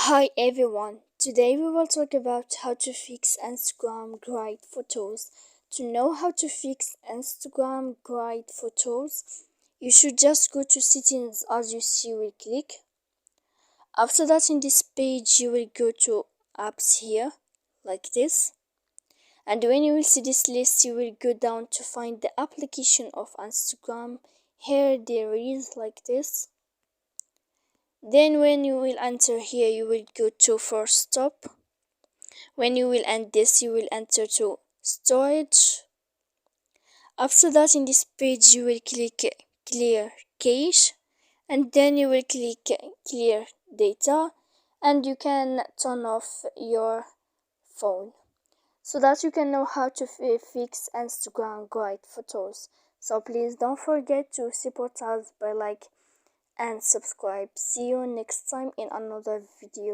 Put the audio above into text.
Hi everyone, today we will talk about how to fix Instagram grid photos. To know how to fix Instagram grid photos, you should just go to settings. As you see, you will click. After that, in this page you will go to apps here like this, and when you will see this list you will go down to find the application of Instagram. Here there is like this. Then when you will enter here, you will go to first stop. When you will end this, you will enter to storage. After that, in this page, you will click clear cache, and then you will click clear data, and you can turn off your phone so that you can know how to fix Instagram grid photos. So please don't forget to support us by like and subscribe. See you next time in another video.